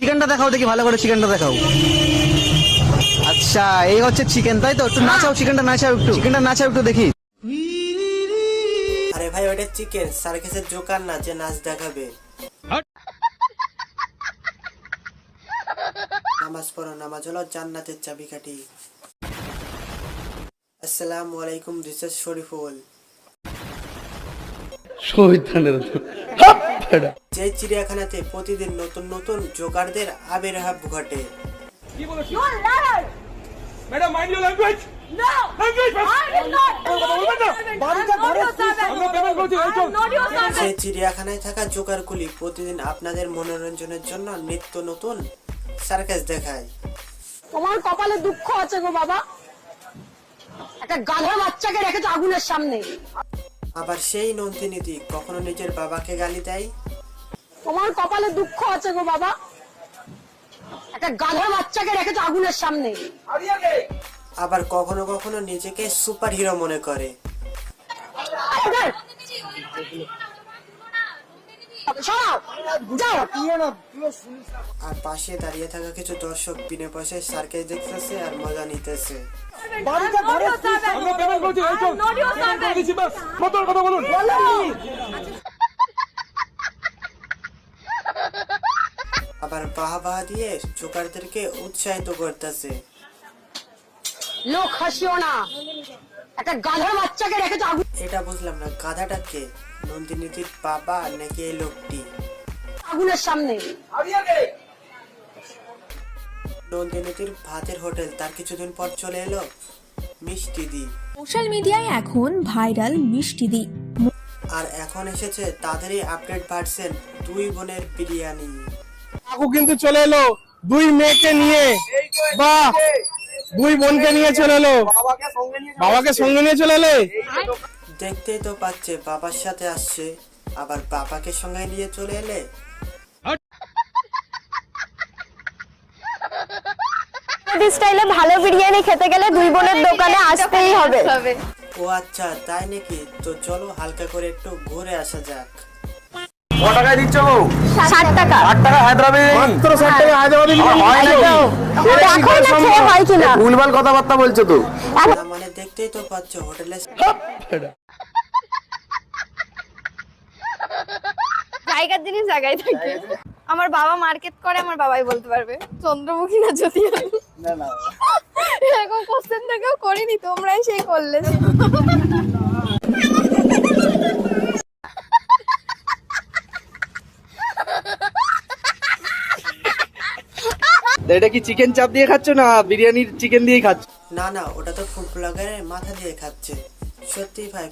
চিকেনটা দেখাও দেখি, ভালো করে চিকেনটা দেখাও। আচ্ছা, এই হচ্ছে চিকেন, তাই তো? একটু নাচাও, চিকেনটা নাচাও, একটু চিকেনটা নাচাও একটু দেখি। আরে ভাই, ওটা চিকেন, সার্কাসের জোকার না যে নাচ দেখাবে। নামাজ পড়ো, নামাজ হলো জান্নাতের চাবিকাঠি। আসসালামু আলাইকুম, দিস ইজ শরীফুল। যে চিড়িয়াখানাতে প্রতিদিন নতুন নতুন জোকারদের আবির্ভাব ঘটে। Madam, mind your language. No! Language, I will not! যে চিড়িয়াখানায় থাকা জোকারগুলি প্রতিদিন আপনাদের মনোরঞ্জনের জন্য নিত্য নতুন সার্কাস দেখায়। তোমার কপালে দুঃখ আছে গো বাবা, একটা গাধা বাচ্চাকে রেখেছো আগুনের সামনে। আবার সেই নন্দিনীতি কখনো নিজের বাবাকে গালি দেয়। তোমার কপালে দুঃখ আছে গো বাবা, একটা গাধা বাচ্চাকে রেখেছো আগুনের সামনে। আবার কখনো কখনো নিজেকে সুপার হিরো মনে করে। আর পাশে দাঁড়িয়ে থাকা কিছু দর্শক বিনা পয়সায় সার্কাস দেখতেছে আর মজা নিতেছে। আমরা পেমেন্ট করছি, এই চল। করে দিচ্ছি, বাস। কত কথা বলুন। আবার বাহবা দিয়ে জোকারদেরকে উৎসাহিত করতেছে। লোক হাসিও না, একটা গাধা বাচ্চাকে রেখেছো আগুন এটা বুঝলাম না, গাধাটা কে? নন্দিনীতির বাবা নাকি এই লোকটি? আগুনের সামনে। নন্দিনীতির ভাতের হোটেল, তার কিছুদিন পর চলে এলো মিষ্টি দি। সোশ্যাল মিডিয়ায় এখন ভাইরাল মিষ্টি দি। আর এখন এসেছে তাদেরই আপডেট ভার্সন, দুই বোনের বিরিয়ানি। কাকু কিন্তু চলে এলো দুই মেয়েকে নিয়ে, বা দুই বোনকে নিয়ে চলে এলো, বাবাকে সঙ্গে নিয়ে চলে এলে। দেখতেই তো পাচ্ছে বাবার সাথে আসছে, আবার বাবাকে সঙ্গে নিয়ে চলে এলে। স্টাইলে ভালো বিরিয়ানি খেতে গেলে দুই বোনের দোকানে আসতেই হবে। ও আচ্ছা, তাই নাকি? তো চলো হালকা করে একটু ঘুরে আসা যাক। ক টাকায় দিচ্ছ গো? 60 টাকা। 8 টাকা হায়দ্রাবাদি, মাত্র 60 টাকা হায়দ্রাবাদি বিরিয়ানি। হয় নাকি? দেখো না খেয়ে হয় কিনা। ভুলভাল কথাবার্তা বলছো তো। না মানে দেখতেই তো পাচ্ছ হোটেলে জায়গার জিনিস জায়গায় থাকে। আমার বাবা মার্কেট করে, আমার বাবাই বলতে পারবে চন্দ্রমুখী না যদি এরকম কোশ্চেন থেকেও করিনি, তোমরাই সেই করলে। এটা কি চিকেন চাপ দিয়ে খাচ্ছ না বিরিয়ানির চিকেন দিয়ে খাচ্ছ? না না, ওটা তো ফুড ব্লগারের মাথা দিয়ে খাচ্ছে। সত্যি ভাই।